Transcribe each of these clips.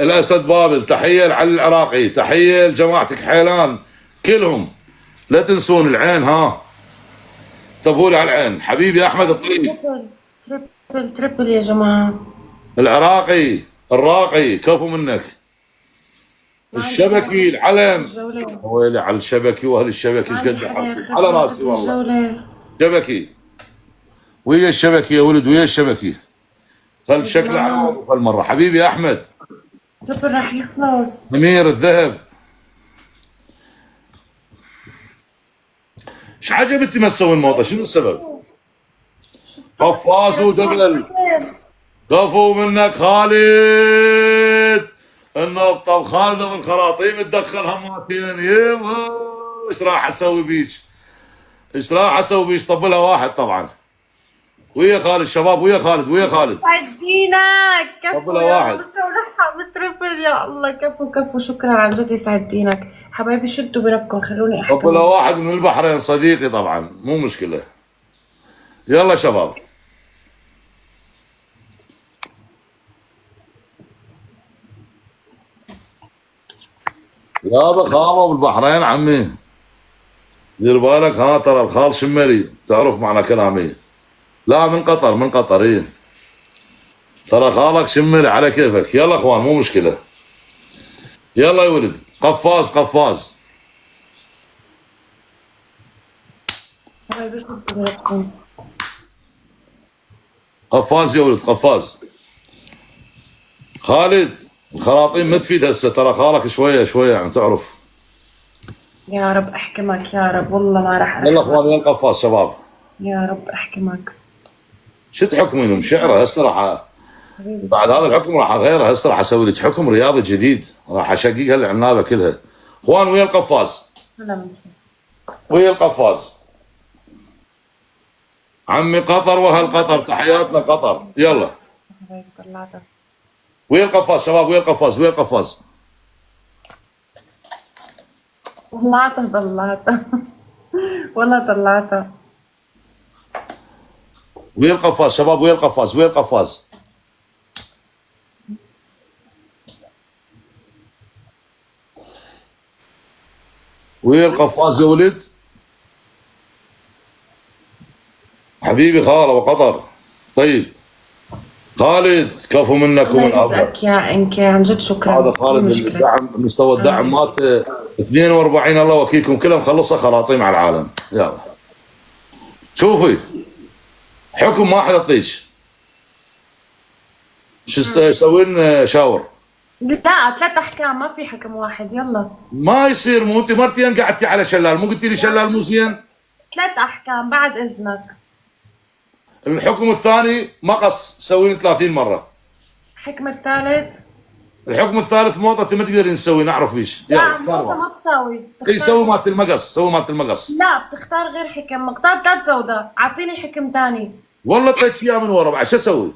الاسد بابل، تحيه لعلي العراقي، تحيه لجماعتك حيلان كلهم. لا تنسون العين، ها انتبهوا لي على العين. حبيبي احمد الطيب تربل يا جماعة. العراقي الراقي، كفو منك. الشبكي العلم، ويلي على الشبكي واهل الشبكي ايش قد على راسي والله. شبكي ويا الشبكي يا ولد، ويا الشبكي. خل شكله على الموضوع هالمره. حبيبي احمد تربل راح يخلص. امير الذهب، ايش عجبتي ما تسوي الموطه؟ شنو السبب؟ قفاص ودبل، كفو منك خالد النبطه. وخالد ابو الخراطيم تدخل هماتين. يبا ايش راح اسوي بيك؟ ايش راح اسوي بيك؟ طبلها واحد طبعا. ويا خالد الشباب، ويا خالد، ويا خالد. يسعد كفو طبلها يا واحد. مستودعها بالتربل يا الله. كفو كفو، شكرا عن جد يسعد دينك حبايبي. شدوا بربكم خلوني احكي. طبلها واحد من البحرين صديقي طبعا، مو مشكله. يلا شباب. يابا خالو بالبحرين عمي، دير بالك. ها ترى الخال شمري، تعرف معنى كلامي؟ لا من قطر، من قطر. ايه ترى خالك شمري على كيفك. يلا اخوان مو مشكله. يلا يا ولد. قفاز قفاز. حبايبي شدوا بربكم. قفاز يا ولد قفاز. خالد الخراطيم ما تفيد هسه، ترى خالك شويه شويه يعني تعرف. يا رب احكمك يا رب، والله ما راح يلا اخوان يا القفاز شباب. يا رب احكمك. شو تحكمينهم؟ شعره هسه راح بعد هذا الحكم راح اغيره. هسه راح اسوي لك حكم رياضي جديد، راح اشقق هالعنابه كلها. اخوان ويا القفاز، ويا القفاز. عمي قطر واهل قطر، تحياتنا قطر. يلا طلعتها. ويا القفاز شباب، ويا القفاز، ويا القفاز. طلعتها والله طلعتها. ويا القفاز شباب، ويا القفاز، ويا القفاز. ويا القفاز يا ولد. حبيبي خاله وقطر. طيب خالد كفو منكم الله الأفضل. يرزقك يا انكي عن جد شكرا. هذا خالد الدعم، مستوى الدعم مات 42. الله وكيلكم كلها مخلصه خراطيم على العالم. يلا شوفي حكم ما حد يطيش. شو تسوين؟ شاور. لا 3 احكام، ما في حكم واحد. يلا ما يصير. مو انت مرتين قعدتي على شلال، مو قلتي لي شلال مو زين؟ 3 احكام بعد اذنك. الحكم الثاني مقص، سوين 30 مره. الحكم الثالث. الحكم الثالث موطه انت ما تقدرين تسوي، نعرف ليش. لا موطه ما بساوي. اي سوي مالت المقص، سوي مالت المقص. لا بتختار غير حكم. مقدار 3 زودة. اعطيني حكم ثاني. والله طيت اياه من ورا بعد شو اسوي؟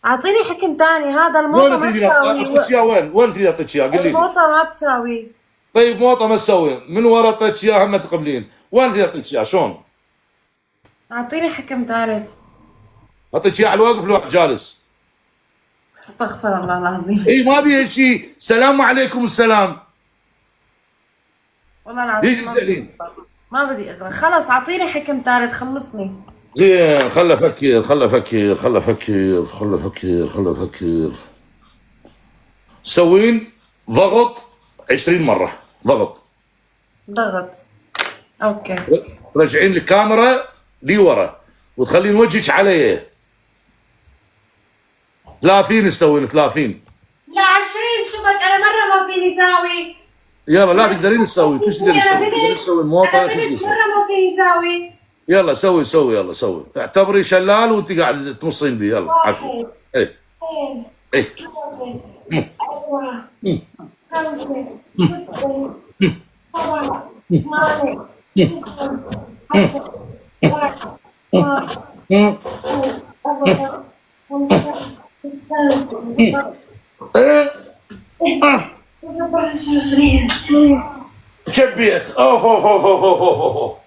اعطيني حكم ثاني. هذا الموطه ما بساوي. وين تريد اعطيك اياه؟ قل لي. الموطه ما بساوي. طيب موطه ما تسوي من ورا طيت اياه هم تقبلين. وين تريد اعطيك اياه؟ شلون؟ اعطيني حكم ثالث. اعطيك اياه على الوقف لو جالس. استغفر الله العظيم. اي ما بيها شيء. سلام عليكم السلام. والله العظيم يجي السليم. ما بدي اغرى. خلص اعطيني حكم ثالث خلصني. زين خله افكر، خله افكر، خله افكر، خله افكر، خله افكر. سوين ضغط 20 مره. ضغط اوكي. ترجعين الكاميرا لي ورا وتخلين وجهك علي. 30 تسوين 30. لا 20. شو بك انا مره ما فيني ساوي. يلا لا تقدرين تسوي. كيف تقدرين تسوي؟ تقدرين تسوي الموطه. كيف تسوي؟ مره ما فيني ساوي. يلا سوي سوي. يلا سوي. اعتبري شلال وانت قاعد تمصين بي. يلا عفوا. ايه ايه. شبيت. اوف اوف اوف اوف اوف اوف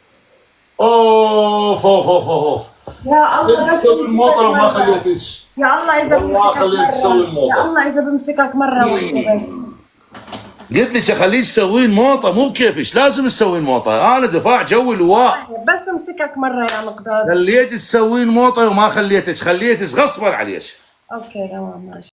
اوف اوف اوف اوف. يا الله بس تسوي الموطه لو ما مرة. خليتش. يا الله اذا والله بمسكك خليك تسوي مرة. الموضة. يا الله اذا بمسكك مرة واحدة بس. قلت لك اخليك تسوين موطه مو بكيفش، لازم تسوين موطه، انا دفاع جوي لواء. بس امسكك مرة يا مقداد. خليتك تسوين موطه وما خليتك غصبا عليك. اوكي تمام ماشي.